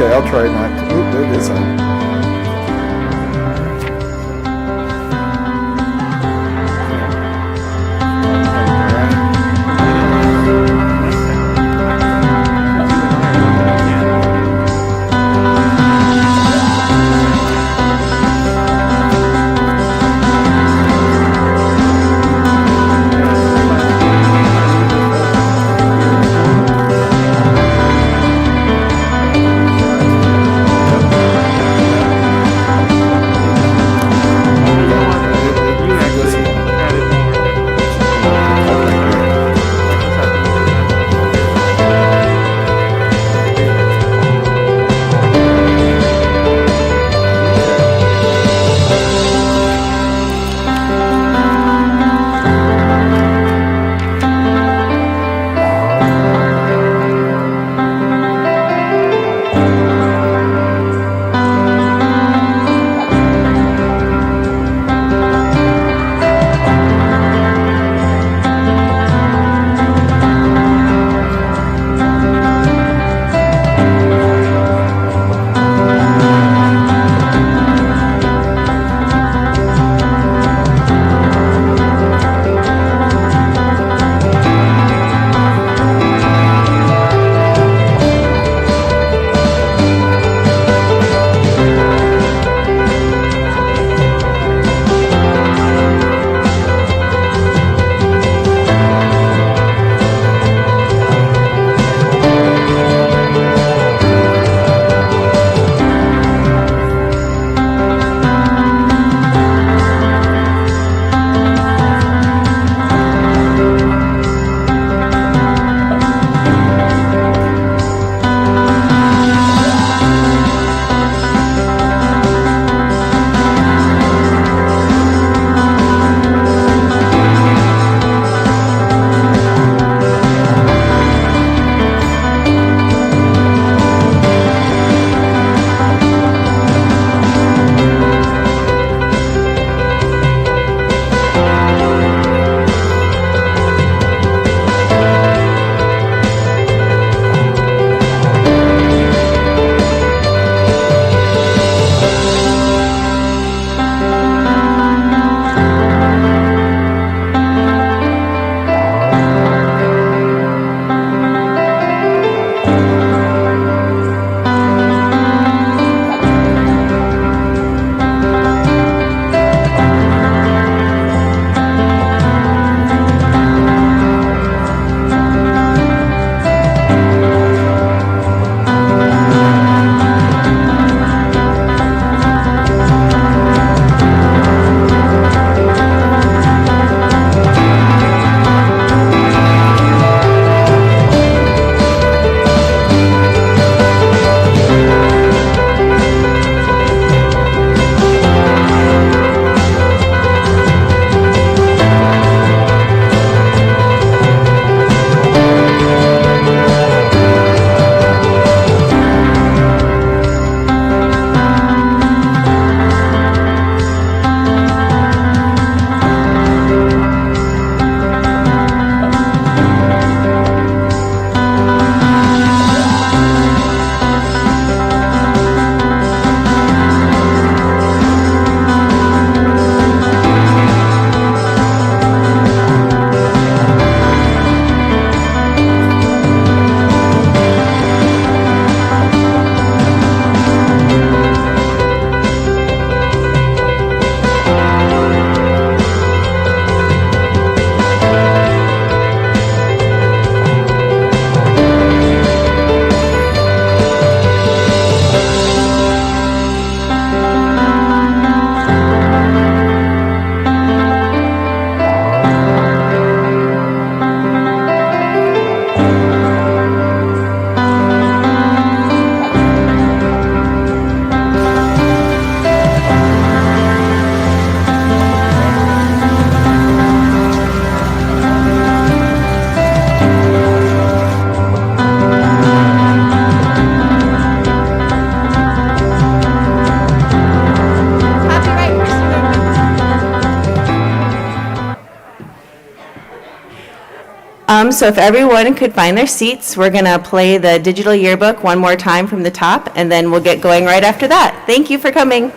Okay, I'll try not to. Oop, it is on. So if everyone could find their seats, we're going to play the digital yearbook one more time from the top, and then we'll get going right after that. Thank you for coming.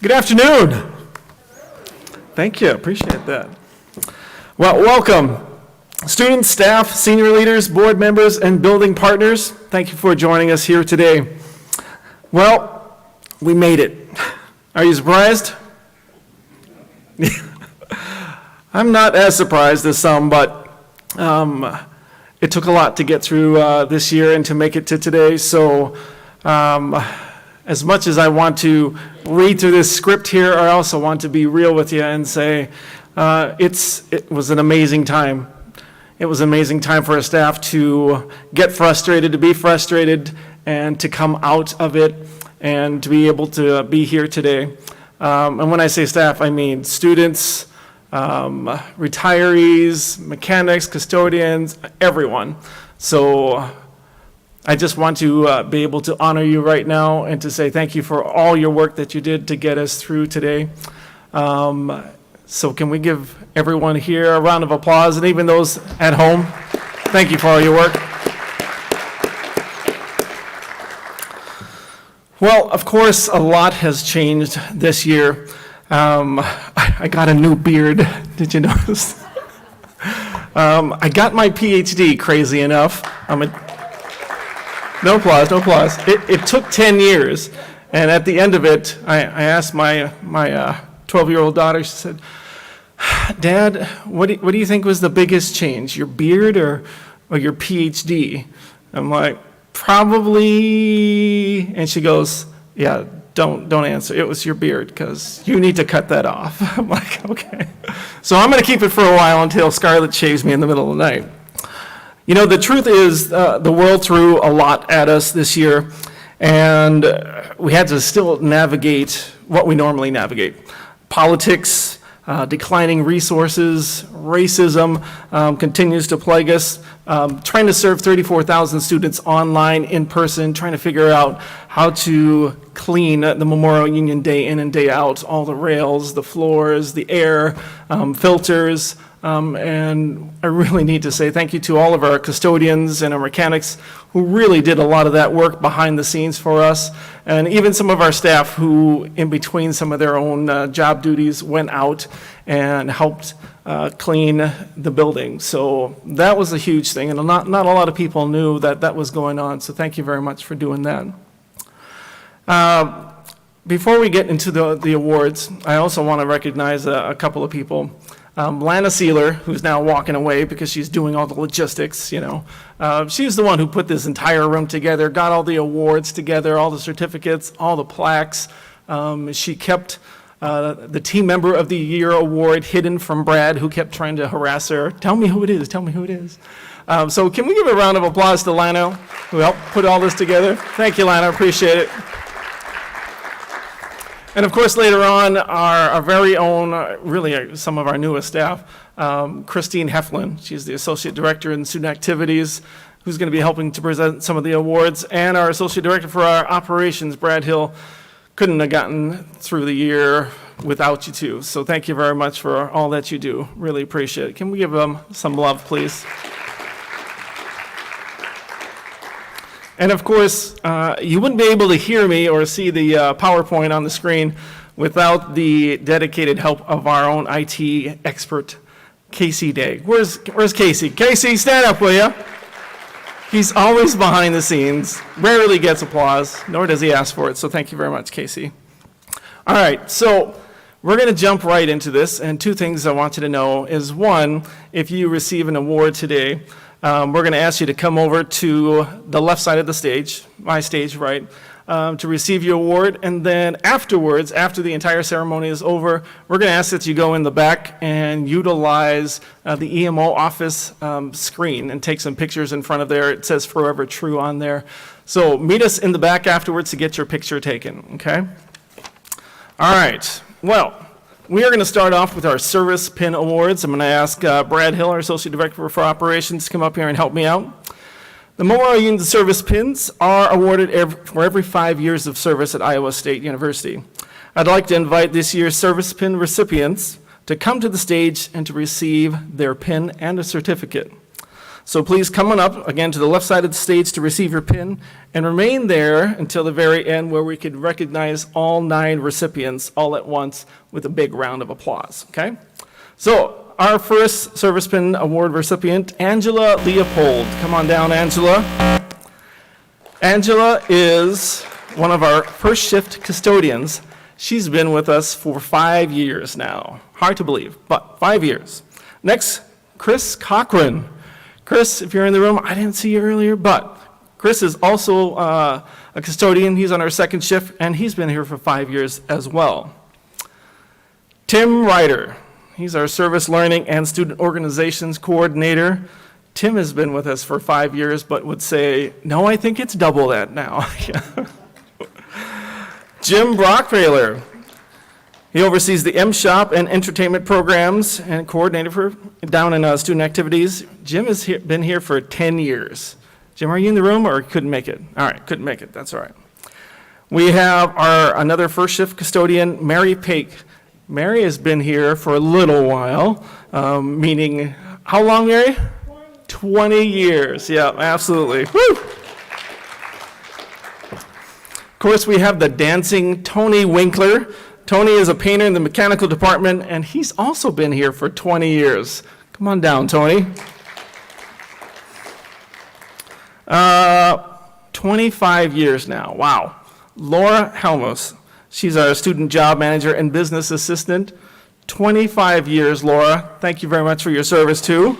Good afternoon. Thank you, appreciate that. Well, welcome. Students, staff, senior leaders, board members, and building partners, thank you for joining us here today. Well, we made it. Are you surprised? I'm not as surprised as some, but it took a lot to get through this year and to make it to today. So as much as I want to read through this script here, I also want to be real with you and say it was an amazing time. It was an amazing time for our staff to get frustrated, to be frustrated, and to come out of it and to be able to be here today. And when I say staff, I mean students, retirees, mechanics, custodians, everyone. So I just want to be able to honor you right now and to say thank you for all your work that you did to get us through today. So can we give everyone here a round of applause, and even those at home? Thank you for all your work. Well, of course, a lot has changed this year. I got a new beard. Did you notice? I got my PhD, crazy enough. No applause, no applause. It took 10 years, and at the end of it, I asked my 12-year-old daughter, she said, Dad, what do you think was the biggest change, your beard or your PhD? I'm like, probably, and she goes, yeah, don't answer. It was your beard, because you need to cut that off. I'm like, okay. So I'm going to keep it for a while until Scarlett shaves me in the middle of the night. You know, the truth is the world threw a lot at us this year, and we had to still navigate what we normally navigate. Politics, declining resources, racism continues to plague us. Trying to serve 34,000 students online, in person, trying to figure out how to clean the Memorial Union day in and day out, all the rails, the floors, the air, filters. And I really need to say thank you to all of our custodians and our mechanics who really did a lot of that work behind the scenes for us, and even some of our staff who, in between some of their own job duties, went out and helped clean the building. So that was a huge thing, and not a lot of people knew that was going on, so thank you very much for doing that. Before we get into the awards, I also want to recognize a couple of people. Lana Sealer, who's now walking away because she's doing all the logistics, she's the one who put this entire room together, got all the awards together, all the certificates, all the plaques. She kept the Team Member of the Year award hidden from Brad, who kept trying to harass her. Tell me who it is, tell me who it is. So can we give a round of applause to Lana, who helped put all this together? Thank you, Lana, appreciate it. And of course, later on, our very own, really some of our newest staff, Christine Heflin. She's the Associate Director in Student Activities, who's going to be helping to present some of the awards, and our Associate Director for our operations, Brad Hill. Couldn't have gotten through the year without you two. So thank you very much for all that you do. Really appreciate it. Can we give them some love, please? And of course, you wouldn't be able to hear me or see the PowerPoint on the screen without the dedicated help of our own IT expert, Casey Day. Where's Casey? Casey, stand up, will you? He's always behind the scenes, rarely gets applause, nor does he ask for it, so thank you very much, Casey. All right, so we're going to jump right into this, and two things I want you to know is, one, if you receive an award today, we're going to ask you to come over to the left side of the stage, my stage, right, to receive your award. And then afterwards, after the entire ceremony is over, we're going to ask that you go in the back and utilize the EMO office screen and take some pictures in front of there. It says Forever True on there. So meet us in the back afterwards to get your picture taken, okay? All right, well, we are going to start off with our Service Pin Awards. I'm going to ask Brad Hill, our Associate Director for Operations, to come up here and help me out. The Memorial Union Service Pins are awarded for every 5 years of service at Iowa State University. I'd like to invite this year's Service Pin recipients to come to the stage and to receive their pin and a certificate. So please come on up again to the left side of the stage to receive your pin and remain there until the very end where we could recognize all 9 recipients all at once with a big round of applause, okay? So our first Service Pin Award recipient, Angela Leopold. Come on down, Angela. Angela is one of our first shift custodians. She's been with us for 5 years now. Hard to believe, but 5 years. Next, Chris Cochran. Chris, if you're in the room, I didn't see you earlier, but Chris is also a custodian. He's on our second shift, and he's been here for 5 years as well. Tim Ryder, he's our service learning and student organizations coordinator. Tim has been with us for 5 years, but would say, no, I think it's double that now. Jim Brocktrailer, he oversees the M-Shop and entertainment programs and coordinator for down in student activities. Jim has been here for 10 years. Jim, are you in the room or couldn't make it? All right, couldn't make it, that's all right. We have another first shift custodian, Mary Pake. Mary has been here for a little while, meaning, how long, Mary? 20 years, yeah, absolutely. Woo! Of course, we have the dancing Tony Winkler. Tony is a painter in the mechanical department, and he's also been here for 20 years. Come on down, Tony. 25 years now, wow. Laura Helmus, she's our student job manager and business assistant. 25 years, Laura. Thank you very much for your service, too.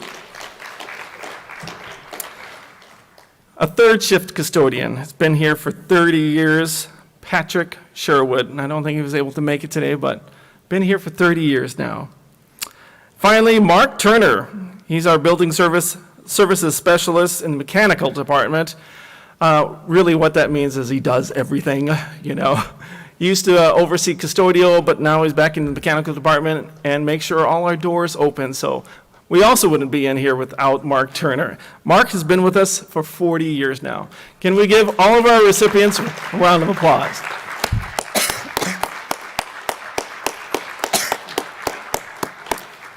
A third shift custodian has been here for 30 years, Patrick Sherwood, and I don't think he was able to make it today, but been here for 30 years now. Finally, Mark Turner. He's our building services specialist in the mechanical department. Really what that means is he does everything, you know. He used to oversee custodial, but now he's back in the mechanical department and make sure all our doors open. So we also wouldn't be in here without Mark Turner. Mark has been with us for 40 years now. Can we give all of our recipients a round of applause?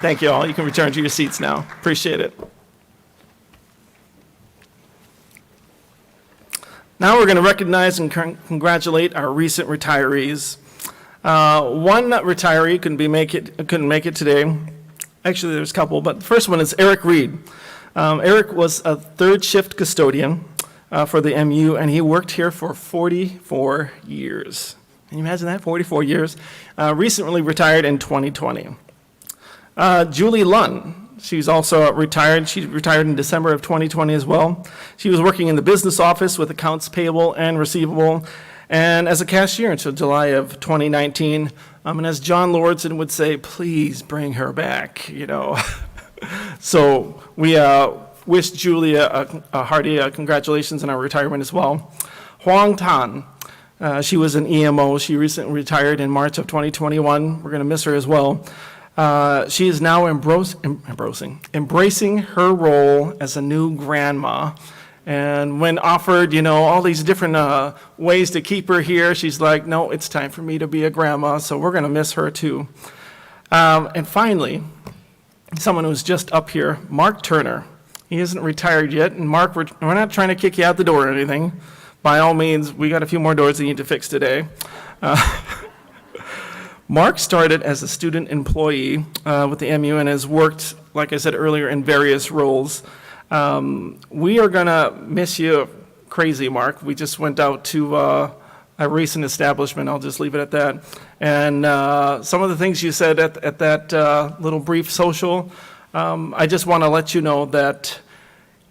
Thank you all. You can return to your seats now. Appreciate it. Now we're going to recognize and congratulate our recent retirees. One retiree couldn't make it today. Actually, there's a couple, but the first one is Eric Reed. Eric was a third shift custodian for the MU, and he worked here for 44 years. Can you imagine that? 44 years. Recently retired in 2020. Julie Lunn, she's also retired. She retired in December of 2020 as well. She was working in the business office with accounts payable and receivable, and as a cashier until July of 2019. And as John Lordson would say, please bring her back, you know. So we wish Julie a hearty congratulations on our retirement as well. Huang Tan, she was an EMO. She recently retired in March of 2021. We're going to miss her as well. She is now embracing her role as a new grandma. And when offered, you know, all these different ways to keep her here, she's like, no, it's time for me to be a grandma, so we're going to miss her too. And finally, someone who's just up here, Mark Turner. He isn't retired yet, and Mark, we're not trying to kick you out the door or anything. By all means, we got a few more doors that you need to fix today. Mark started as a student employee with the MU and has worked, like I said earlier, in various roles. We are going to miss you crazy, Mark. We just went out to a recent establishment. I'll just leave it at that. And some of the things you said at that little brief social, I just want to let you know that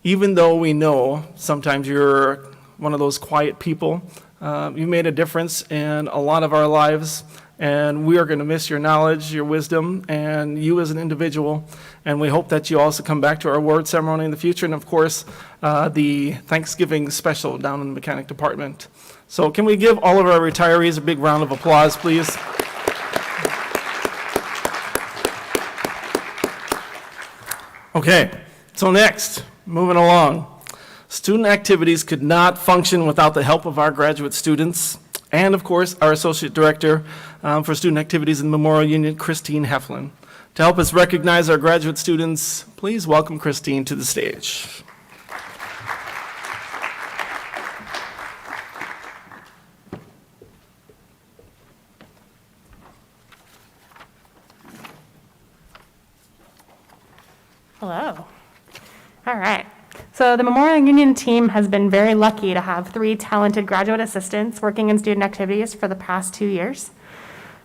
even though we know sometimes you're one of those quiet people, you made a difference in a lot of our lives. And we are going to miss your knowledge, your wisdom, and you as an individual. And we hope that you also come back to our award ceremony in the future. And of course, the Thanksgiving special down in the mechanic department. So can we give all of our retirees a big round of applause, please? Okay, so next, moving along. Student activities could not function without the help of our graduate students. And of course, our Associate Director for Student Activities in the Memorial Union, Christine Heflin. To help us recognize our graduate students, please welcome Christine to the stage. Hello. All right. So the Memorial Union team has been very lucky to have 3 talented graduate assistants working in student activities for the past 2 years.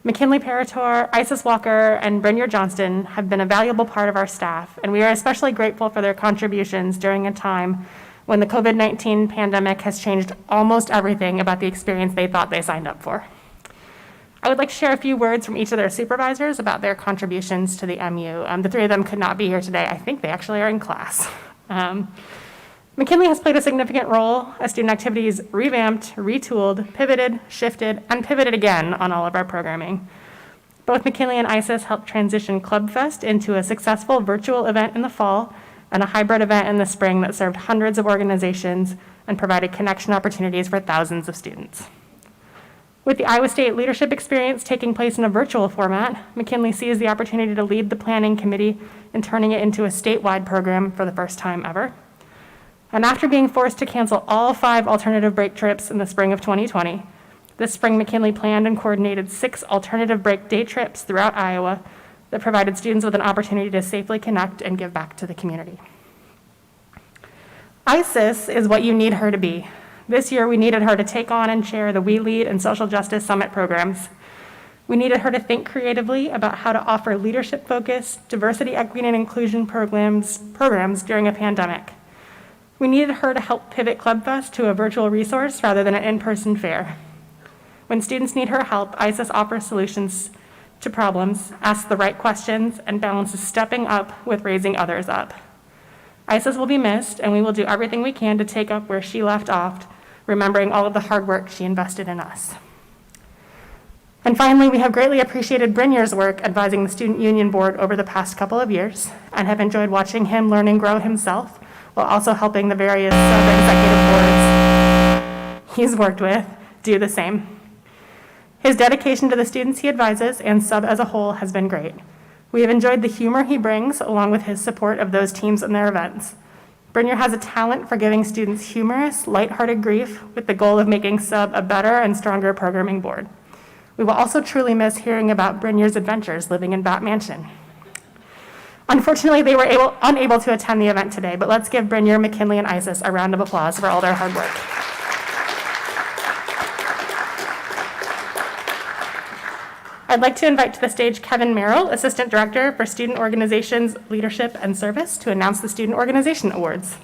McKinley Parator, Isis Walker, and Brynjar Johnston have been a valuable part of our staff, and we are especially grateful for their contributions during a time when the COVID-19 pandemic has changed almost everything about the experience they thought they signed up for. I would like to share a few words from each of their supervisors about their contributions to the MU. The 3 of them could not be here today. I think they actually are in class. McKinley has played a significant role as student activities revamped, retooled, pivoted, shifted, and pivoted again on all of our programming. Both McKinley and ISIS helped transition Club Fest into a successful virtual event in the fall and a hybrid event in the spring that served hundreds of organizations and provided connection opportunities for thousands of students. With the Iowa State leadership experience taking place in a virtual format, McKinley sees the opportunity to lead the planning committee in turning it into a statewide program for the first time ever. And after being forced to cancel all 5 alternative break trips in the spring of 2020, this spring McKinley planned and coordinated 6 alternative break day trips throughout Iowa that provided students with an opportunity to safely connect and give back to the community. ISIS is what you need her to be. This year, we needed her to take on and chair the We Lead and Social Justice Summit programs. We needed her to think creatively about how to offer leadership-focused, diversity, equity, and inclusion programs during a pandemic. We needed her to help pivot Club Fest to a virtual resource rather than an in-person fair. When students need her help, ISIS offers solutions to problems, asks the right questions, and balances stepping up with raising others up. ISIS will be missed, and we will do everything we can to take up where she left off, remembering all of the hard work she invested in us. And finally, we have greatly appreciated Brynjar's work advising the Student Union Board over the past couple of years, and have enjoyed watching him learn and grow himself, while also helping the various sub-executive boards he's worked with do the same. His dedication to the students he advises and sub as a whole has been great. We have enjoyed the humor he brings, along with his support of those teams and their events. Brynjar has a talent for giving students humorous, lighthearted grief with the goal of making sub a better and stronger programming board. We will also truly miss hearing about Brynjar's adventures living in Bat Mansion. Unfortunately, they were unable to attend the event today, but let's give Brynjar, McKinley, and ISIS a round of applause for all their hard work. I'd like to invite to the stage Kevin Merrill, Assistant Director for Student Organizations, Leadership, and Service, to announce the Student Organization Awards.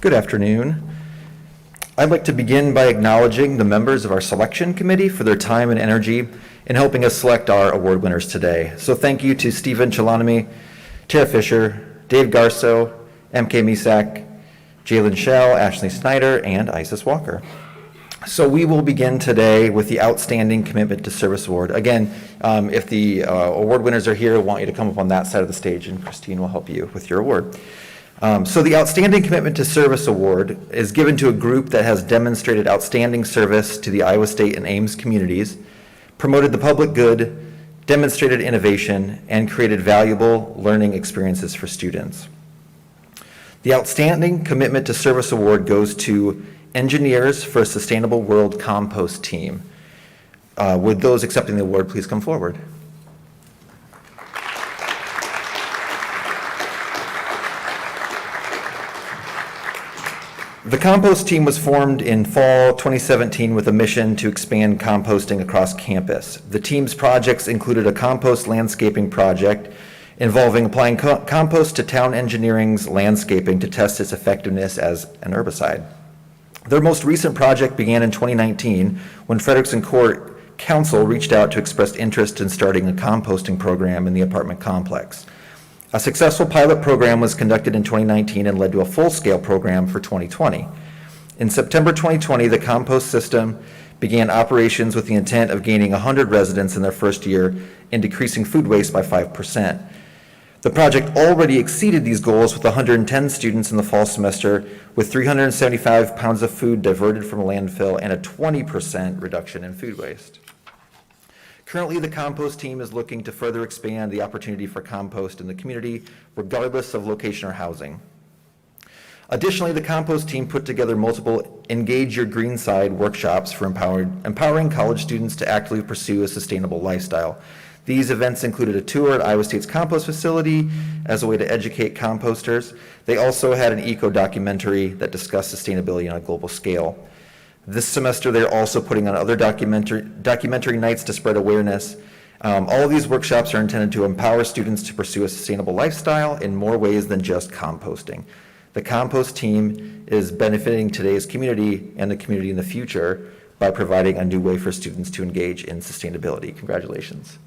Good afternoon. I'd like to begin by acknowledging the members of our selection committee for their time and energy in helping us select our award winners today. So thank you to Stephen Chilonamy, Tara Fisher, Dave Garso, MK Misak, Jalen Shell, Ashley Snyder, and Isis Walker. So we will begin today with the Outstanding Commitment to Service Award. Again, if the award winners are here, I want you to come up on that side of the stage, and Christine will help you with your award. So the Outstanding Commitment to Service Award is given to a group that has demonstrated outstanding service to the Iowa State and Ames communities, promoted the public good, demonstrated innovation, and created valuable learning experiences for students. The Outstanding Commitment to Service Award goes to Engineers for a Sustainable World Compost Team. Would those accepting the award please come forward? The compost team was formed in fall 2017 with a mission to expand composting across campus. The team's projects included a compost landscaping project involving applying compost to town engineering's landscaping to test its effectiveness as an herbicide. Their most recent project began in 2019 when Frederickson Court Council reached out to express interest in starting a composting program in the apartment complex. A successful pilot program was conducted in 2019 and led to a full-scale program for 2020. In September 2020, the compost system began operations with the intent of gaining 100 residents in their first year and decreasing food waste by 5%. The project already exceeded these goals with 110 students in the fall semester, with 375 pounds of food diverted from a landfill and a 20% reduction in food waste. Currently, the compost team is looking to further expand the opportunity for compost in the community, regardless of location or housing. Additionally, the compost team put together multiple Engage Your Green Side workshops for empowering college students to actively pursue a sustainable lifestyle. These events included a tour at Iowa State's compost facility as a way to educate composters. They also had an eco-documentary that discussed sustainability on a global scale. This semester, they're also putting on other documentary nights to spread awareness. All of these workshops are intended to empower students to pursue a sustainable lifestyle in more ways than just composting. The compost team is benefiting today's community and the community in the future by providing a new way for students to engage in sustainability. Congratulations.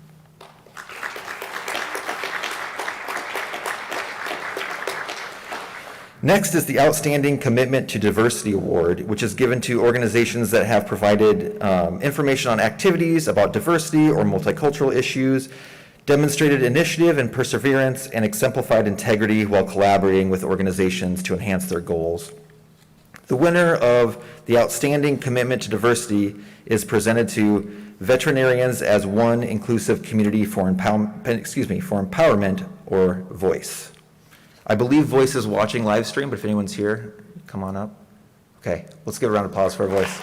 Next is the Outstanding Commitment to Diversity Award, which is given to organizations that have provided information on activities about diversity or multicultural issues, demonstrated initiative and perseverance, and exemplified integrity while collaborating with organizations to enhance their goals. The winner of the Outstanding Commitment to Diversity is presented to Veterinarians as One Inclusive Community for Empowerment, or VOICE. I believe VOICE is watching live stream, but if anyone's here, come on up. Okay, let's give a round of applause for VOICE.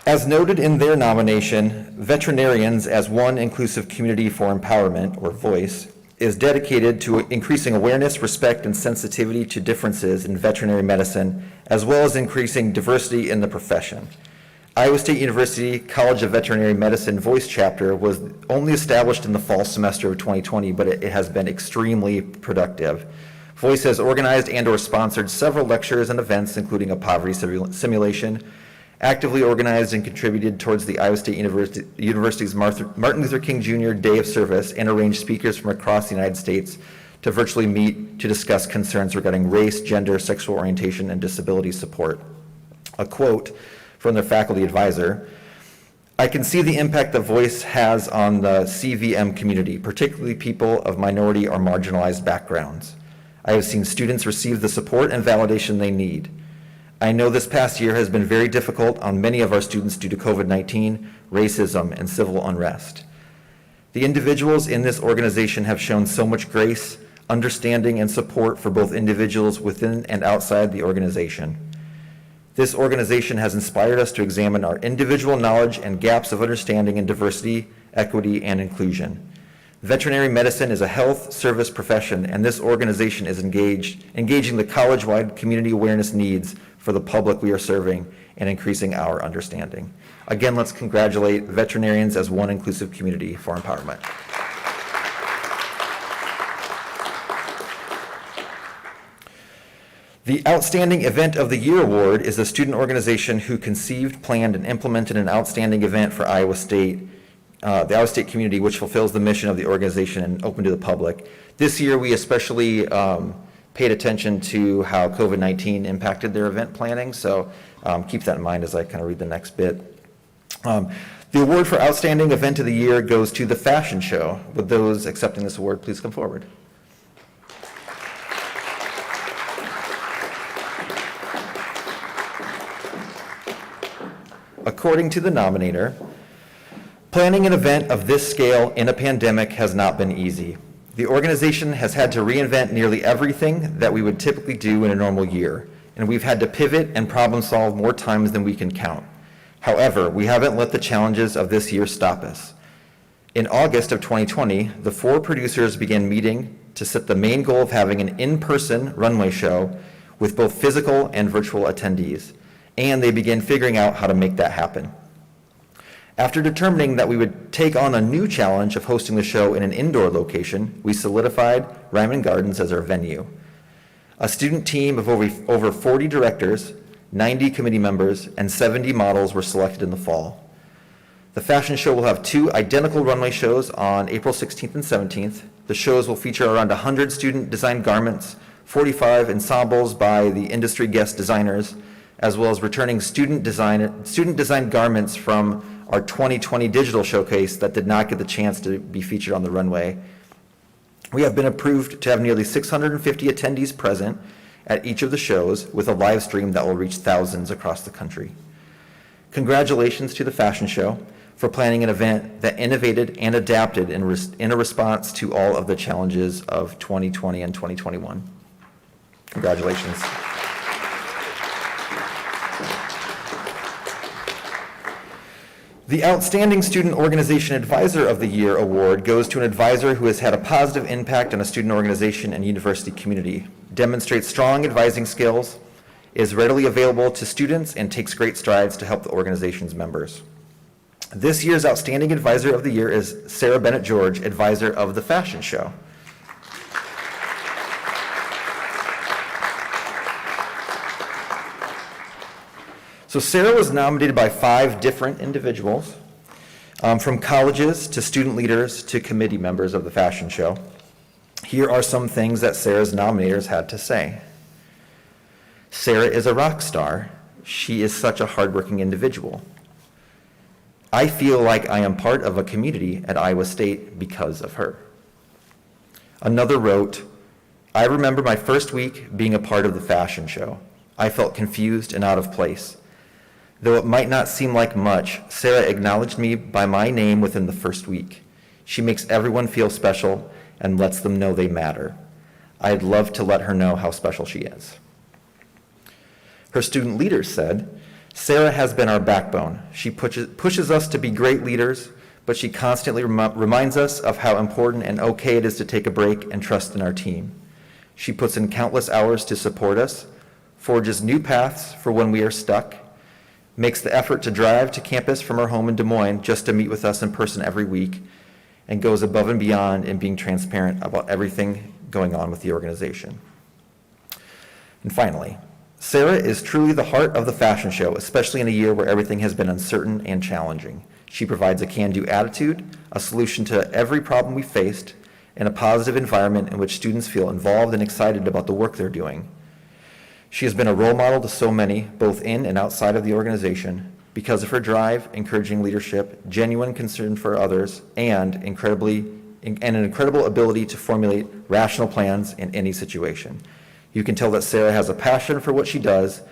As noted in their nomination, Veterinarians as One Inclusive Community for Empowerment, or VOICE, is dedicated to increasing awareness, respect, and sensitivity to differences in veterinary medicine, as well as increasing diversity in the profession. Iowa State University College of Veterinary Medicine VOICE chapter was only established in the fall semester of 2020, but it has been extremely productive. VOICE has organized and or sponsored several lectures and events, including a poverty simulation, actively organized and contributed towards the Iowa State University's Martin Luther King Jr. Day of Service, and arranged speakers from across the United States to virtually meet to discuss concerns regarding race, gender, sexual orientation, and disability support. A quote from their faculty advisor: "I can see the impact that VOICE has on the CVM community, particularly people of minority or marginalized backgrounds. I have seen students receive the support and validation they need. I know this past year has been very difficult on many of our students due to COVID-19, racism, and civil unrest. The individuals in this organization have shown so much grace, understanding, and support for both individuals within and outside the organization. This organization has inspired us to examine our individual knowledge and gaps of understanding in diversity, equity, and inclusion. Veterinary medicine is a health service profession, and this organization is engaging the college-wide community awareness needs for the public we are serving and increasing our understanding." Again, let's congratulate Veterinarians as One Inclusive Community for Empowerment. The Outstanding Event of the Year Award is a student organization who conceived, planned, and implemented an outstanding event for Iowa State, the Iowa State community, which fulfills the mission of the organization and open to the public. This year, we especially paid attention to how COVID-19 impacted their event planning, so keep that in mind as I kind of read the next bit. The award for Outstanding Event of the Year goes to the fashion show. Would those accepting this award please come forward? According to the nominator, planning an event of this scale in a pandemic has not been easy. The organization has had to reinvent nearly everything that we would typically do in a normal year, and we've had to pivot and problem solve more times than we can count. However, we haven't let the challenges of this year stop us. In August of 2020, the 4 producers began meeting to set the main goal of having an in-person runway show with both physical and virtual attendees, and they began figuring out how to make that happen. After determining that we would take on a new challenge of hosting the show in an indoor location, we solidified Ryman Gardens as our venue. A student team of over 40 directors, 90 committee members, and 70 models were selected in the fall. The fashion show will have 2 identical runway shows on April 16th and 17th. The shows will feature around 100 student-designed garments, 45 ensembles by the industry guest designers, as well as returning student-designed garments from our 2020 digital showcase that did not get the chance to be featured on the runway. We have been approved to have nearly 650 attendees present at each of the shows with a live stream that will reach thousands across the country. Congratulations to the fashion show for planning an event that innovated and adapted in a response to all of the challenges of 2020 and 2021. Congratulations. The Outstanding Student Organization Advisor of the Year award goes to an advisor who has had a positive impact on a student organization and university community, demonstrates strong advising skills, is readily available to students, and takes great strides to help the organization's members. This year's Outstanding Advisor of the Year is Sarah Bennett George, Advisor of the Fashion Show. So Sarah was nominated by 5 different individuals, from colleges to student leaders to committee members of the fashion show. Here are some things that Sarah's nominators had to say. Sarah is a rock star. She is such a hardworking individual. I feel like I am part of a community at Iowa State because of her. Another wrote, I remember my first week being a part of the fashion show. I felt confused and out of place. Though it might not seem like much, Sarah acknowledged me by my name within the first week. She makes everyone feel special and lets them know they matter. I'd love to let her know how special she is. Her student leaders said, Sarah has been our backbone. She pushes us to be great leaders, but she constantly reminds us of how important and okay it is to take a break and trust in our team. She puts in countless hours to support us, forges new paths for when we are stuck, makes the effort to drive to campus from her home in Des Moines just to meet with us in person every week, and goes above and beyond in being transparent about everything going on with the organization. And finally, Sarah is truly the heart of the fashion show, especially in a year where everything has been uncertain and challenging. She provides a can-do attitude, a solution to every problem we faced, and a positive environment in which students feel involved and excited about the work they're doing. She has been a role model to so many, both in and outside of the organization, because of her drive, encouraging leadership, genuine concern for others, and an incredible ability to formulate rational plans in any situation. You can tell that Sarah has a passion for what she does,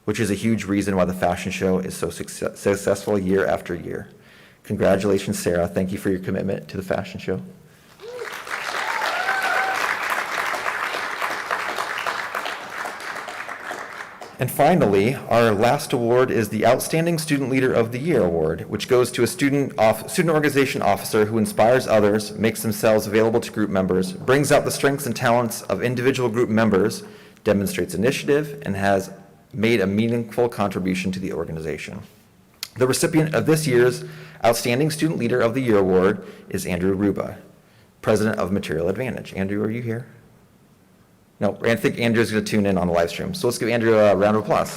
which is a huge reason why the fashion show is so successful year after year. Congratulations, Sarah. Thank you for your commitment to the fashion show. And finally, our last award is the Outstanding Student Leader of the Year Award, which goes to a student organization officer who inspires others, makes themselves available to group members, brings out the strengths and talents of individual group members, demonstrates initiative, and has made a meaningful contribution to the organization. The recipient of this year's Outstanding Student Leader of the Year Award is Andrew Ruba, President of Material Advantage. Andrew, are you here? No, I think Andrew's going to tune in on the live stream. So let's give Andrew a round of applause.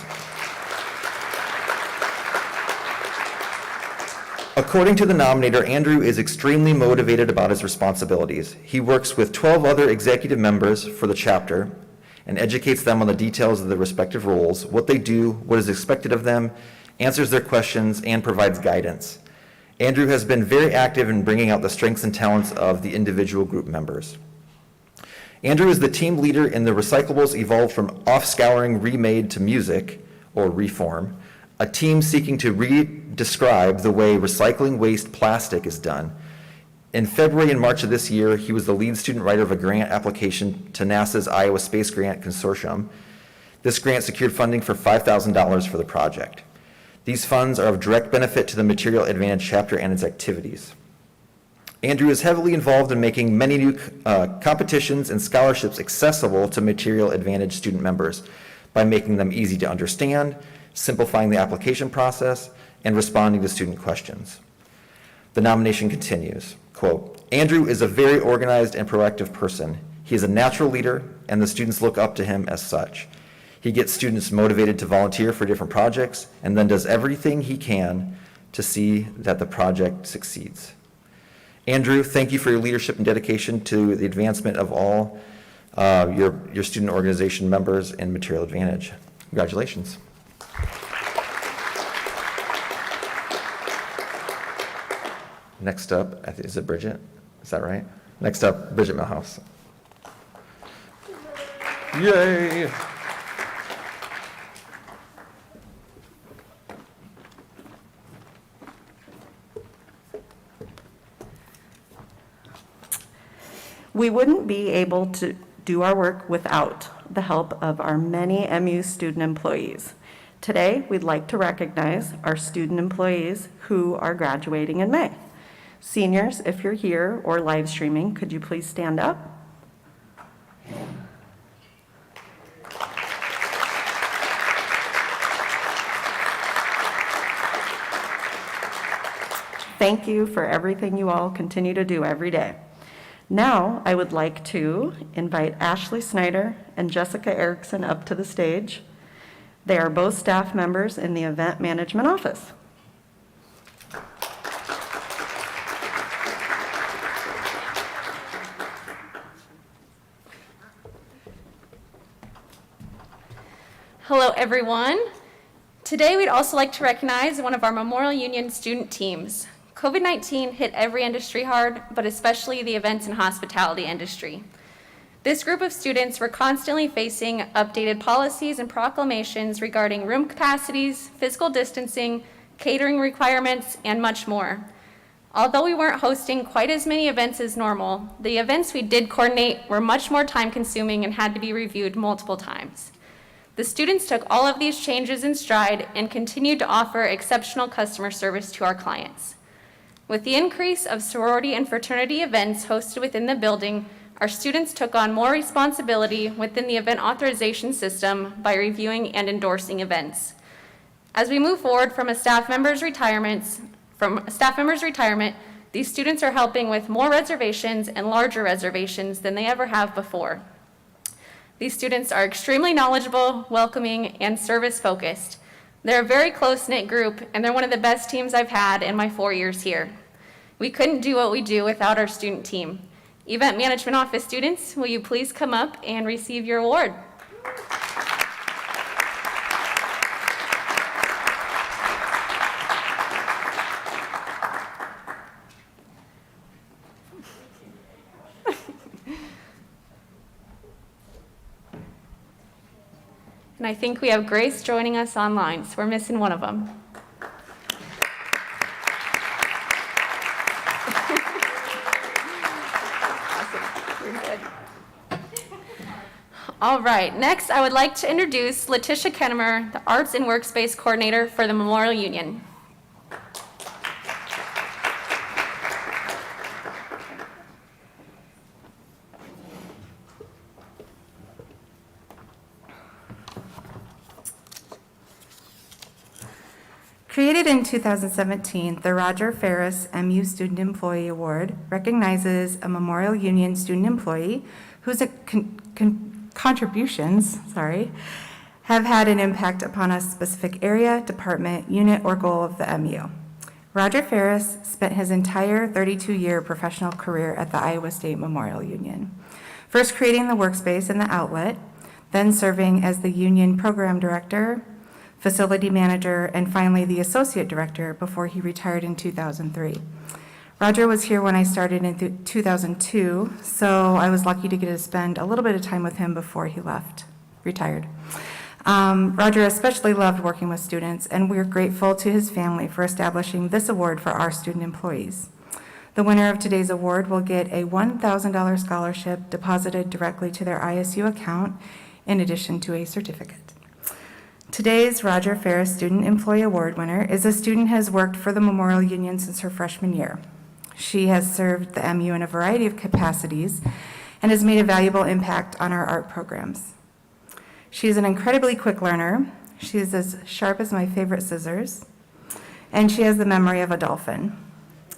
According to the nominator, Andrew is extremely motivated about his responsibilities. He works with 12 other executive members for the chapter and educates them on the details of their respective roles, what they do, what is expected of them, answers their questions, and provides guidance. Andrew has been very active in bringing out the strengths and talents of the individual group members. Andrew is the team leader in the Recyclables Evolved from Off-Scouring Remade to Music, or Reform, a team seeking to redescribe the way recycling waste plastic is done. In February and March of this year, he was the lead student writer of a grant application to NASA's Iowa Space Grant Consortium. This grant secured funding for $5,000 for the project. These funds are of direct benefit to the Material Advantage chapter and its activities. Andrew is heavily involved in making many new competitions and scholarships accessible to Material Advantage student members by making them easy to understand, simplifying the application process, and responding to student questions. The nomination continues, quote, Andrew is a very organized and proactive person. He is a natural leader, and the students look up to him as such. He gets students motivated to volunteer for different projects and then does everything he can to see that the project succeeds. Andrew, thank you for your leadership and dedication to the advancement of all your student organization members and Material Advantage. Congratulations. Next up, is it Bridget? Is that right? Next up, Bridget Milhouse. Yay! We wouldn't be able to do our work without the help of our many MU student employees. Today, we'd like to recognize our student employees who are graduating in May. Seniors, if you're here or live streaming, could you please stand up? Thank you for everything you all continue to do every day. Now, I would like to invite Ashley Snyder and Jessica Erickson up to the stage. They are both staff members in the Event Management Office. Hello, everyone. Today, we'd also like to recognize one of our Memorial Union student teams. COVID-19 hit every industry hard, but especially the events and hospitality industry. This group of students were constantly facing updated policies and proclamations regarding room capacities, physical distancing, catering requirements, and much more. Although we weren't hosting quite as many events as normal, the events we did coordinate were much more time-consuming and had to be reviewed multiple times. The students took all of these changes in stride and continued to offer exceptional customer service to our clients. With the increase of sorority and fraternity events hosted within the building, our students took on more responsibility within the event authorization system by reviewing and endorsing events. As we move forward from a staff member's retirement, these students are helping with more reservations and larger reservations than they ever have before. These students are extremely knowledgeable, welcoming, and service-focused. They're a very close-knit group, and they're one of the best teams I've had in my 4 years here. We couldn't do what we do without our student team. Event Management Office students, will you please come up and receive your award? And I think we have Grace joining us online, so we're missing one of them. All right, next I would like to introduce Letitia Kennemer, the Arts and Workspace Coordinator for the Memorial Union. Created in 2017, the Roger Ferris MU Student Employee Award recognizes a Memorial Union student employee whose contributions have had an impact upon a specific area, department, unit, or goal of the MU. Roger Ferris spent his entire 32-year professional career at the Iowa State Memorial Union, first creating the workspace and the outlet, then serving as the union program director, facility manager, and finally the associate director before he retired in 2003. Roger was here when I started in 2002, so I was lucky to get to spend a little bit of time with him before he retired. Roger especially loved working with students, and we're grateful to his family for establishing this award for our student employees. The winner of today's award will get a $1,000 scholarship deposited directly to their ISU account, in addition to a certificate. Today's Roger Ferris Student Employee Award winner is a student who has worked for the Memorial Union since her freshman year. She has served the MU in a variety of capacities and has made a valuable impact on our art programs. She is an incredibly quick learner. She is as sharp as my favorite scissors, and she has the memory of a dolphin,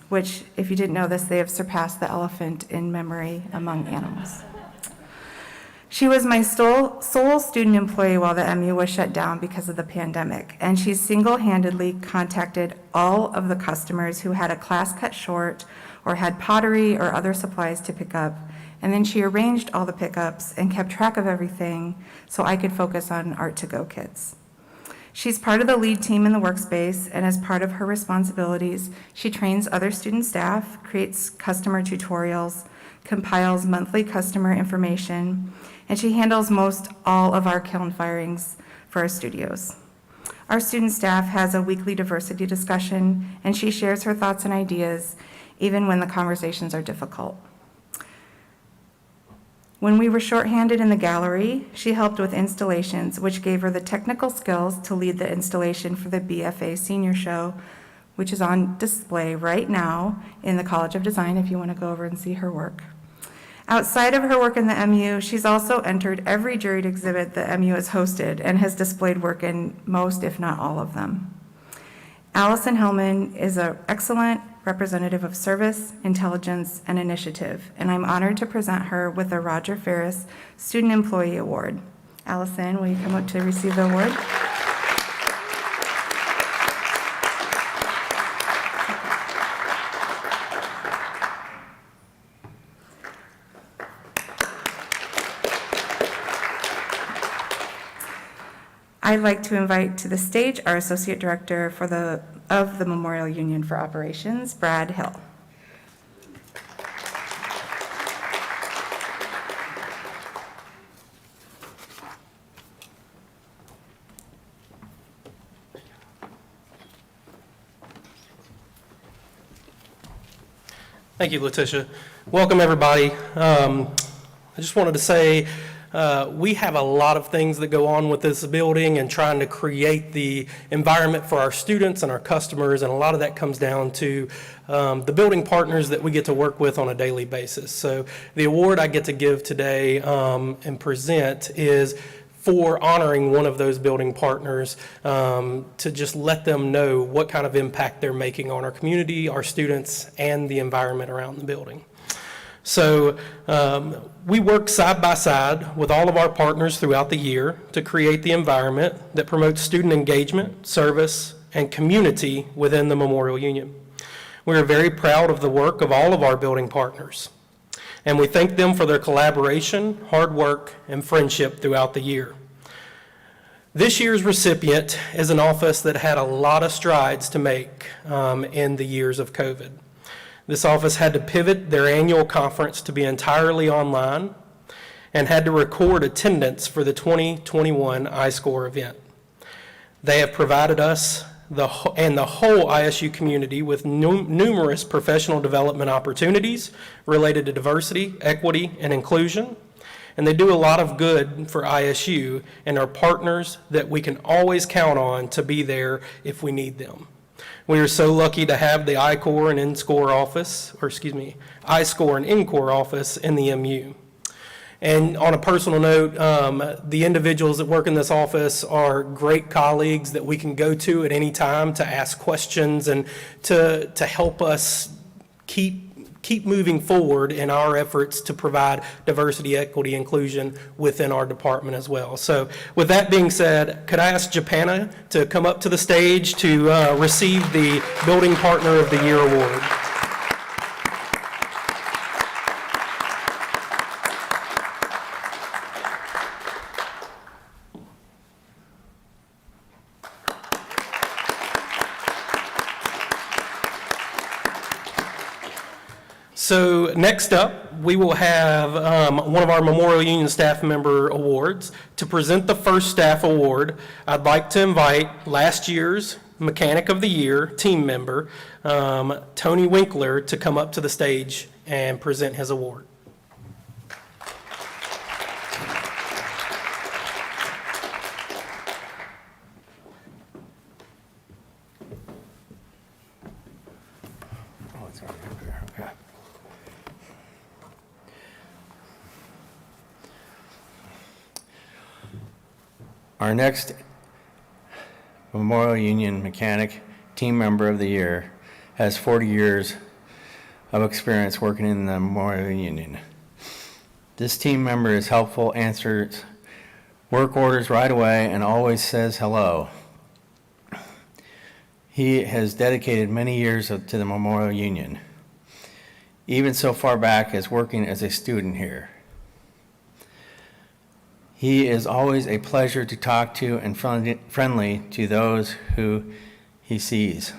which, if you didn't know this, they have surpassed the elephant in memory among animals. She was my sole student employee while the MU was shut down because of the pandemic, and she single-handedly contacted all of the customers who had a class cut short or had pottery or other supplies to pick up, and then she arranged all the pickups and kept track of everything so I could focus on Art to Go kits. She's part of the lead team in the workspace, and as part of her responsibilities, she trains other student staff, creates customer tutorials, compiles monthly customer information, and she handles most all of our kiln firings for our studios. Our student staff has a weekly diversity discussion, and she shares her thoughts and ideas, even when the conversations are difficult. When we were shorthanded in the gallery, she helped with installations, which gave her the technical skills to lead the installation for the BFA Senior Show, which is on display right now in the College of Design if you want to go over and see her work. Outside of her work in the MU, she's also entered every juried exhibit the MU has hosted and has displayed work in most, if not all of them. Allison Hellman is an excellent representative of service, intelligence, and initiative, and I'm honored to present her with the Roger Ferris Student Employee Award. Allison, will you come up to receive the award? I'd like to invite to the stage our Associate Director of the Memorial Union for Operations, Brad Hill. Thank you, Letitia. Welcome, everybody. I just wanted to say we have a lot of things that go on with this building and trying to create the environment for our students and our customers, and a lot of that comes down to the building partners that we get to work with on a daily basis. So the award I get to give today and present is for honoring one of those building partners, to just let them know what kind of impact they're making on our community, our students, and the environment around the building. So we work side by side with all of our partners throughout the year to create the environment that promotes student engagement, service, and community within the Memorial Union. We are very proud of the work of all of our building partners, and we thank them for their collaboration, hard work, and friendship throughout the year. This year's recipient is an office that had a lot of strides to make in the years of COVID. This office had to pivot their annual conference to be entirely online and had to record attendance for the 2021 iScore event. They have provided us and the whole ISU community with numerous professional development opportunities related to diversity, equity, and inclusion. And they do a lot of good for ISU and are partners that we can always count on to be there if we need them. We are so lucky to have the iScore and NCore office, iScore and NCore office in the MU. And on a personal note, the individuals that work in this office are great colleagues that we can go to at any time to ask questions and to help us keep moving forward in our efforts to provide diversity, equity, inclusion within our department as well. So with that being said, could I ask Japana to come up to the stage to receive the Building Partner of the Year award? So next up, we will have one of our Memorial Union Staff Member Awards. To present the first staff award, I'd like to invite last year's Mechanic of the Year team member, Tony Winkler, to come up to the stage and present his award. Oh, it's already up there. Okay. Our next Memorial Union Mechanic Team Member of the Year has 40 years of experience working in the Memorial Union. This team member is helpful, answers work orders right away, and always says hello. He has dedicated many years to the Memorial Union, even so far back as working as a student here. He is always a pleasure to talk to and friendly to those who he sees.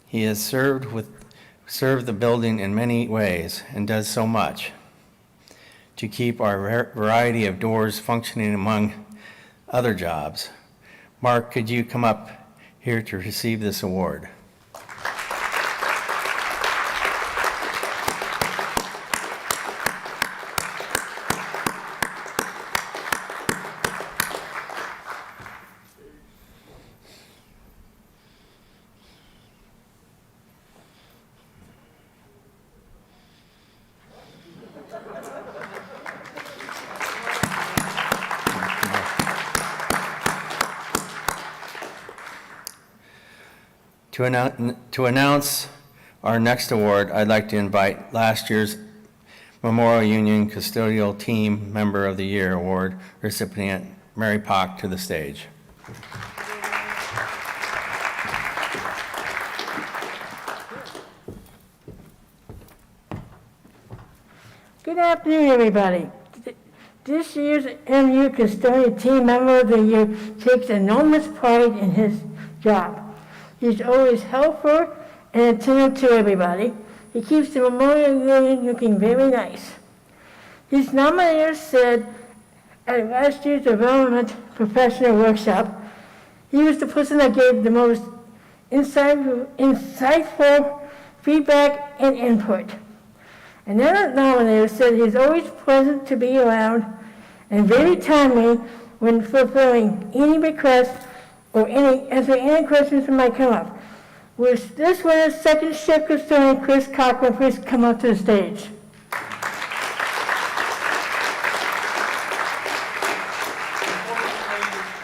He has served the building in many ways and does so much to keep our variety of doors functioning among other jobs. Mark, could you come up here to receive this award? To announce our next award, I'd like to invite last year's Memorial Union Custodial Team Member of the Year Award recipient, Mary Pock, to the stage. Good afternoon, everybody. This year's MU Custodial Team Member of the Year takes enormous pride in his job. He's always helpful and attentive to everybody. He keeps the Memorial Union looking very nice. His nominators said at last year's Development Professional Workshop, he was the person that gave the most insightful feedback and input. Another nominator said he's always pleasant to be around and very timely when fulfilling any requests or answering any questions that might come up. With this winner's second shift custodian, Chris Cochran, please come up to the stage.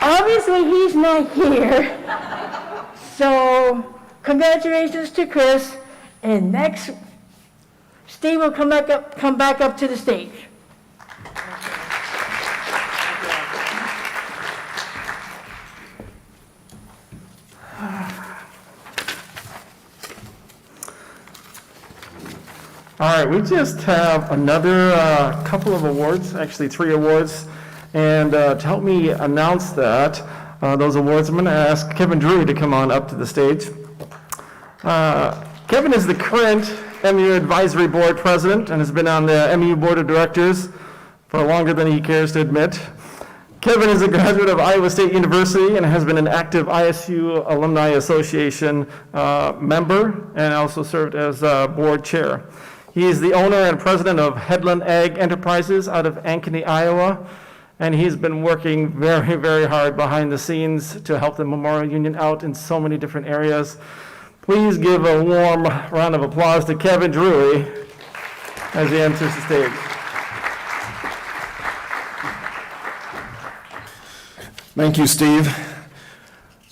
Obviously, he's not here. So, congratulations to Chris. And next, Steve will come back up to the stage. All right, we just have another couple of awards, actually 3 awards. And to help me announce those awards, I'm going to ask Kevin Drury to come on up to the stage. Kevin is the current MU Advisory Board President and has been on the MU Board of Directors for longer than he cares to admit. Kevin is a graduate of Iowa State University and has been an active ISU Alumni Association member and also served as board chair. He is the owner and president of Headland Ag Enterprises out of Ankeny, Iowa, and he's been working very, very hard behind the scenes to help the Memorial Union out in so many different areas. Please give a warm round of applause to Kevin Drury as he enters the stage. Thank you, Steve.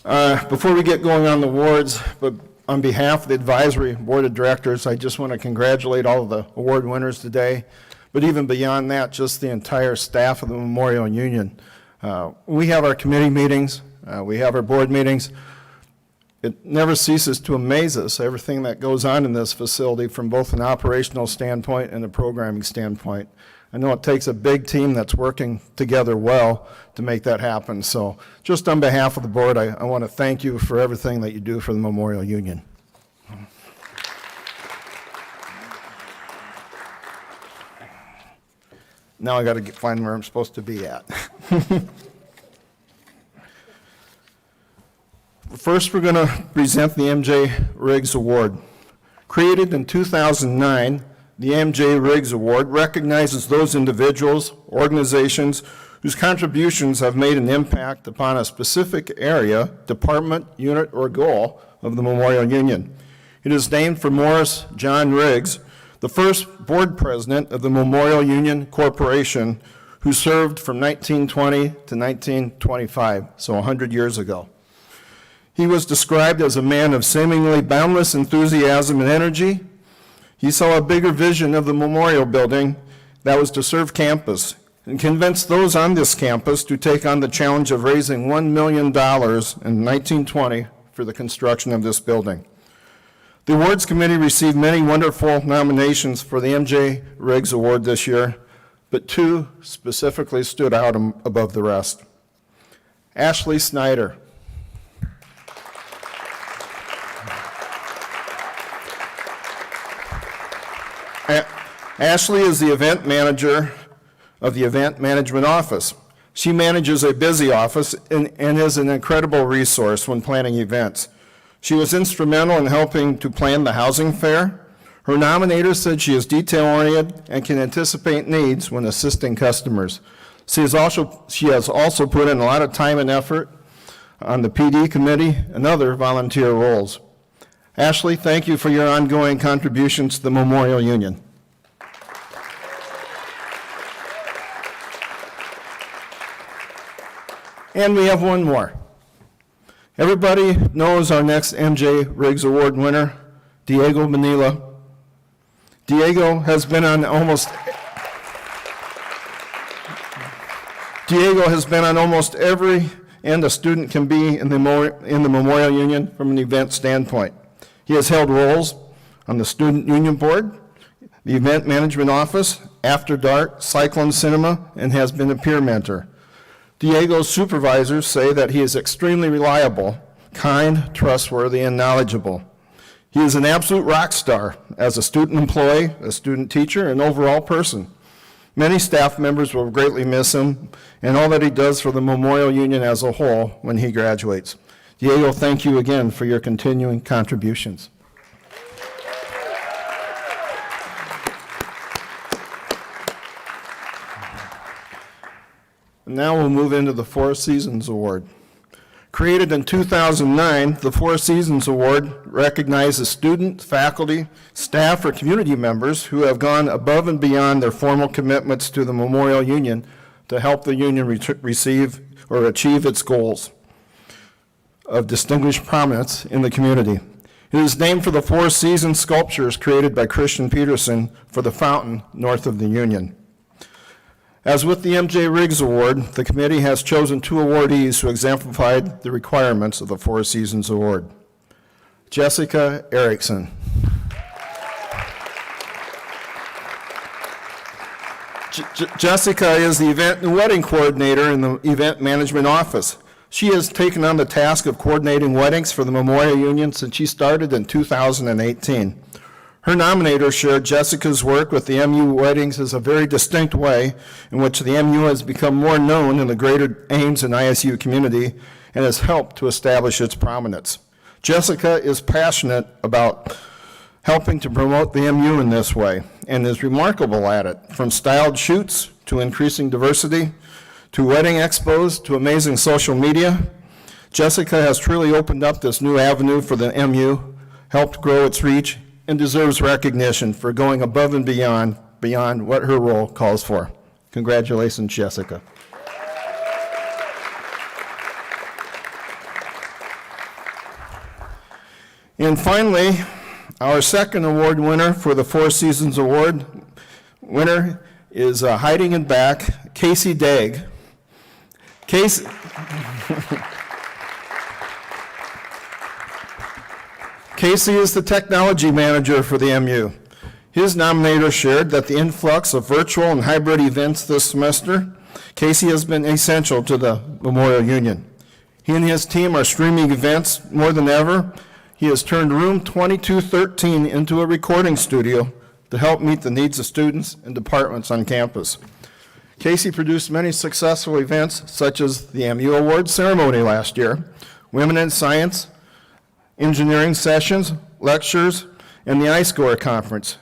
Before we get going on the awards, but on behalf of the Advisory Board of Directors, I just want to congratulate all of the award winners today, but even beyond that, just the entire staff of the Memorial Union. We have our committee meetings, we have our board meetings. It never ceases to amaze us, everything that goes on in this facility from both an operational standpoint and a programming standpoint. I know it takes a big team that's working together well to make that happen. So just on behalf of the board, I want to thank you for everything that you do for the Memorial Union. Now I got to find where I'm supposed to be at. First, we're going to present the MJ Riggs Award. Created in 2009, the MJ Riggs Award recognizes those individuals, organizations, whose contributions have made an impact upon a specific area, department, unit, or goal of the Memorial Union. It is named for Morris John Riggs, the first board president of the Memorial Union Corporation, who served from 1920 to 1925, so 100 years ago. He was described as a man of seemingly boundless enthusiasm and energy. He saw a bigger vision of the memorial building that was to serve campus and convinced those on this campus to take on the challenge of raising $1 million in 1920 for the construction of this building. The awards committee received many wonderful nominations for the MJ Riggs Award this year, but two specifically stood out above the rest. Ashley Snyder. Ashley is the event manager of the Event Management Office. She manages a busy office and is an incredible resource when planning events. She was instrumental in helping to plan the housing fair. Her nominator said she is detail-oriented and can anticipate needs when assisting customers. She has also put in a lot of time and effort on the PD committee and other volunteer roles. Ashley, thank you for your ongoing contributions to the Memorial Union. And we have one more. Everybody knows our next MJ Riggs Award winner, Diego Manila. Diego has been on almost every end a student can be in the Memorial Union from an event standpoint. He has held roles on the Student Union Board, the Event Management Office, After Dark, Cyclone Cinema, and has been a peer mentor. Diego's supervisors say that he is extremely reliable, kind, trustworthy, and knowledgeable. He is an absolute rock star as a student employee, a student teacher, and overall person. Many staff members will greatly miss him and all that he does for the Memorial Union as a whole when he graduates. Diego, thank you again for your continuing contributions. Now we'll move into the Four Seasons Award. Created in 2009, the Four Seasons Award recognizes students, faculty, staff, or community members who have gone above and beyond their formal commitments to the Memorial Union to help the Union receive or achieve its goals of distinguished prominence in the community. It is named for the Four Seasons sculptures created by Christian Peterson for the fountain north of the Union. As with the MJ Riggs Award, the committee has chosen two awardees who exemplified the requirements of the Four Seasons Award. Jessica Erickson. Jessica is the event and wedding coordinator in the Event Management Office. She has taken on the task of coordinating weddings for the Memorial Union since she started in 2018. Her nominator shared Jessica's work with the MU Weddings as a very distinct way in which the MU has become more known in the greater Ames and ISU community and has helped to establish its prominence. Jessica is passionate about helping to promote the MU in this way and is remarkable at it, from styled shoots to increasing diversity to wedding expos to amazing social media. Jessica has truly opened up this new avenue for the MU, helped grow its reach, and deserves recognition for going above and beyond what her role calls for. Congratulations, Jessica. And finally, our second award winner for the Four Seasons Award winner is hiding in back, Casey Dagg. Casey... Casey is the technology manager for the MU. His nominator shared that the influx of virtual and hybrid events this semester, Casey has been essential to the Memorial Union. He and his team are streaming events more than ever. He has turned Room 2213 into a recording studio to help meet the needs of students and departments on campus. Casey produced many successful events such as the MU Awards ceremony last year, Women in Science, engineering sessions, lectures, and the iScore conference.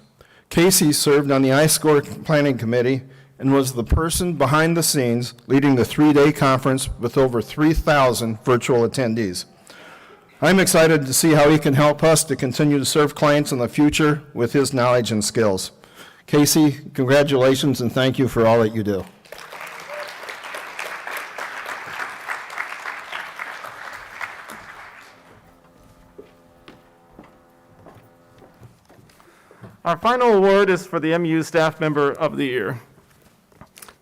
Casey served on the iScore planning committee and was the person behind the scenes leading the 3-day conference with over 3,000 virtual attendees. I'm excited to see how he can help us to continue to serve clients in the future with his knowledge and skills. Casey, congratulations and thank you for all that you do. Our final award is for the MU Staff Member of the Year.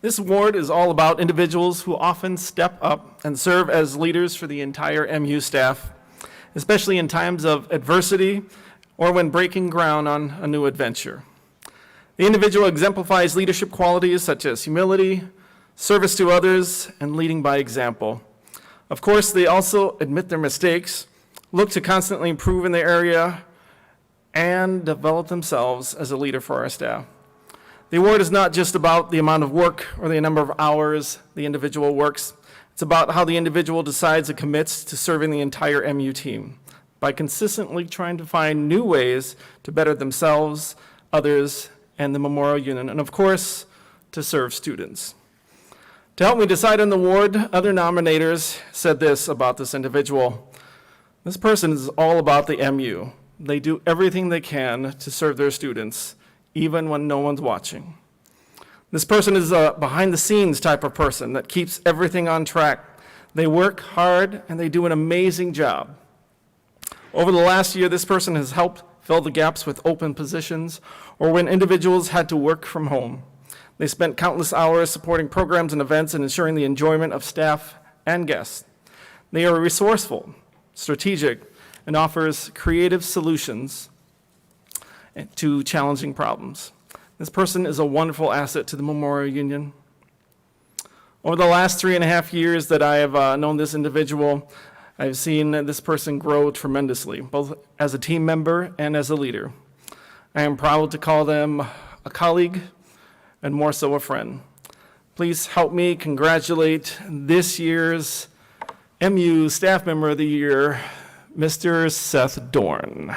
This award is all about individuals who often step up and serve as leaders for the entire MU staff, especially in times of adversity or when breaking ground on a new adventure. The individual exemplifies leadership qualities such as humility, service to others, and leading by example. Of course, they also admit their mistakes, look to constantly improve in their area, and develop themselves as a leader for our staff. The award is not just about the amount of work or the number of hours the individual works. It's about how the individual decides and commits to serving the entire MU team by consistently trying to find new ways to better themselves, others, and the Memorial Union, and of course, to serve students. To help me decide on the award, other nominators said this about this individual. This person is all about the MU. They do everything they can to serve their students, even when no one's watching. This person is a behind-the-scenes type of person that keeps everything on track. They work hard and they do an amazing job. Over the last year, this person has helped fill the gaps with open positions or when individuals had to work from home. They spent countless hours supporting programs and events and ensuring the enjoyment of staff and guests. They are resourceful, strategic, and offers creative solutions to challenging problems. This person is a wonderful asset to the Memorial Union. Over the last 3.5 years that I have known this individual, I've seen this person grow tremendously, both as a team member and as a leader. I am proud to call them a colleague and more so a friend. Please help me congratulate this year's MU Staff Member of the Year, Mr. Seth Dorn.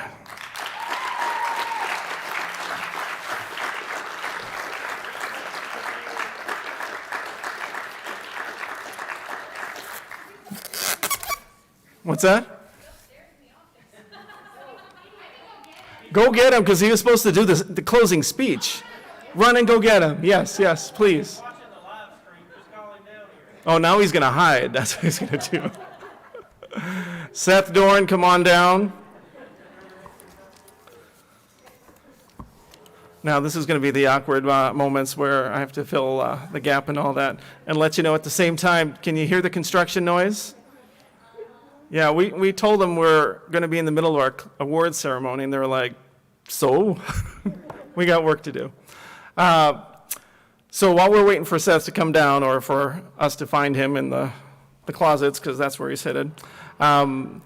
What's that? Go get him, because he was supposed to do the closing speech. Run and go get him. Yes, yes, please. Oh, now he's going to hide. That's what he's going to do. Seth Dorn, come on down. Now, this is going to be the awkward moments where I have to fill the gap and all that, and let you know at the same time, can you hear the construction noise? Yeah, we told them we're going to be in the middle of our awards ceremony, and they were like, so? We got work to do. So while we're waiting for Seth to come down, or for us to find him in the closets, because that's where he's headed, I'm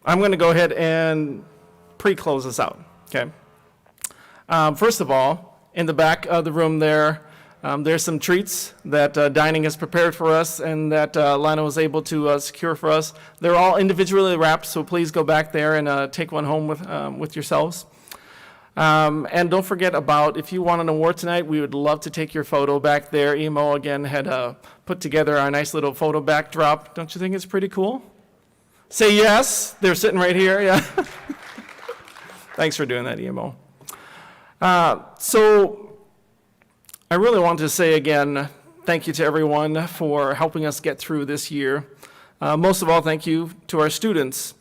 going to go ahead and pre-close this out, okay? First of all, in the back of the room there, there's some treats that dining has prepared for us and that Lana was able to secure for us. They're all individually wrapped, so please go back there and take one home with yourselves. And don't forget about, if you want an award tonight, we would love to take your photo back there. Emo, again, had put together our nice little photo backdrop. Don't you think it's pretty cool? Say yes. They're sitting right here, yeah. Thanks for doing that, Emo. So I really want to say again, thank you to everyone for helping us get through this year. Most of all, thank you to our students.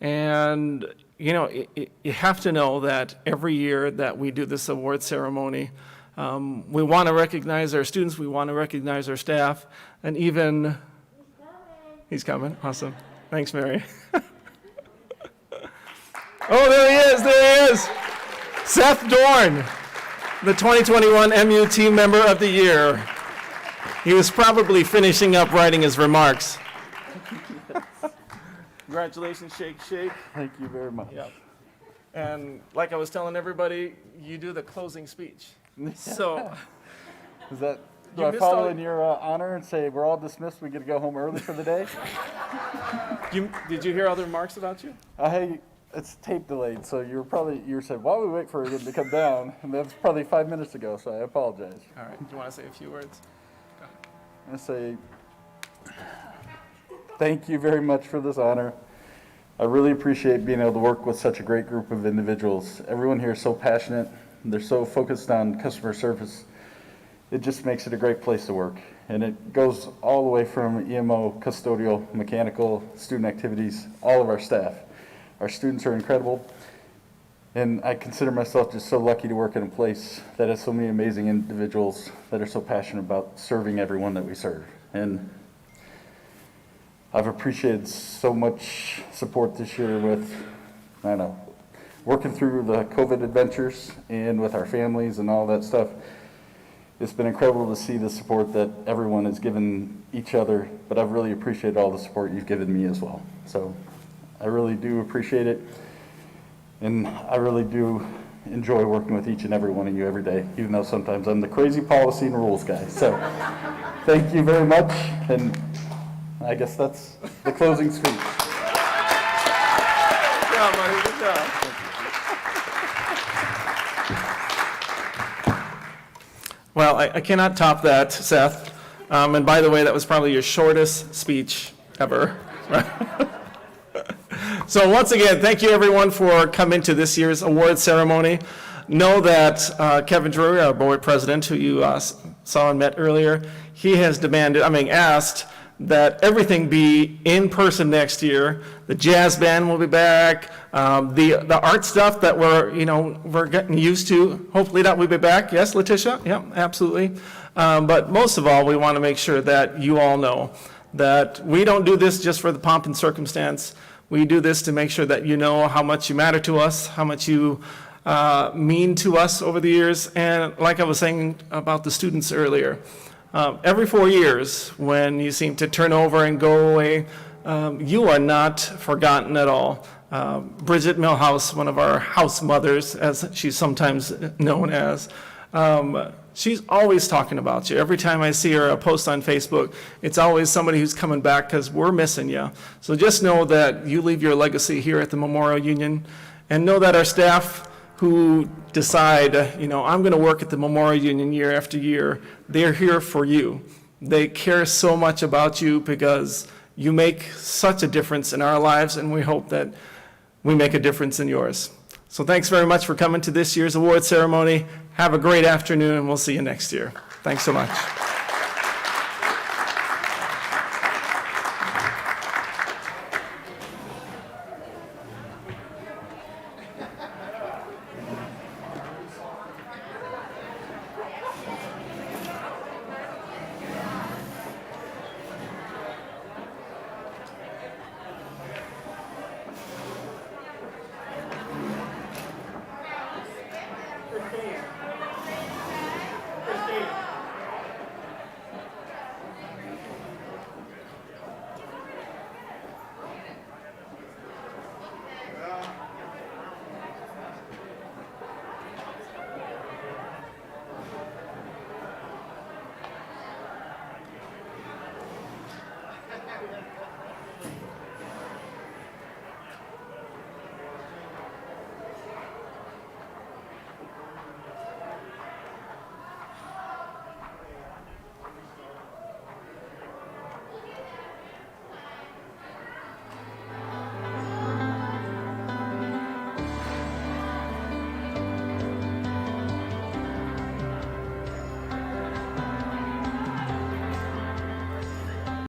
And you know, you have to know that every year that we do this award ceremony, we want to recognize our students, we want to recognize our staff, and even... He's coming. Awesome. Thanks, Mary. Oh, there he is. Seth Dorn, the 2021 MU Team Member of the Year. He was probably finishing up writing his remarks. Congratulations, Shake, Shake. Thank you very much. Yep. And like I was telling everybody, you do the closing speech. So, Is that, do You I missed follow all- in your honor and say we're all dismissed, we get to go home early for the day? did you hear other remarks about you? Hey, it's tape delayed, so you said, while we wait for him to come down, and that's probably 5 minutes ago, so I apologize. All right. Do you want to say a few words? I'm gonna say, thank you very much for this honor. I really appreciate being able to work with such a great group of individuals. Everyone here is so passionate, they're so focused on customer service. It just makes it a great place to work. And it goes all the way from EMO, custodial, mechanical, student activities, all of our staff. Our students are incredible. And I consider myself just so lucky to work in a place that has so many amazing individuals that are so passionate about serving everyone that we serve. And I've appreciated so much support this year with, I don't know, working through the COVID adventures and with our families and all that stuff. It's been incredible to see the support that everyone has given each other, but I've really appreciated all the support you've given me as well. So I really do appreciate it, and I really do enjoy working with each and every one of you every day, even though sometimes I'm the crazy policy and rules guy. So thank you very much, and I guess that's the closing speech. Good job, buddy, good job. Well, I cannot top that, Seth. And by the way, that was probably your shortest speech ever. So once again, thank you everyone for coming to this year's award ceremony. Know that Kevin Drury, our board president, who you saw and met earlier, he has asked that everything be in person next year. The jazz band will be back. The art stuff that we're getting used to, hopefully that will be back. Yes, Letitia? Yeah, absolutely. But most of all, we want to make sure that you all know that we don't do this just for the pomp and circumstance. We do this to make sure that you know how much you matter to us, how much you mean to us over the years. And like I was saying about the students earlier, every 4 years when you seem to turn over and go away, you are not forgotten at all. Bridget Milhouse, one of our house mothers, as she's sometimes known as, she's always talking about you. Every time I see her post on Facebook, it's always somebody who's coming back because we're missing you. So just know that you leave your legacy here at the Memorial Union, and know that our staff who decide, I'm going to work at the Memorial Union year after year, they're here for you. They care so much about you because you make such a difference in our lives, and we hope that we make a difference in yours. So thanks very much for coming to this year's award ceremony. Have a great afternoon, and we'll see you next year. Thanks so much.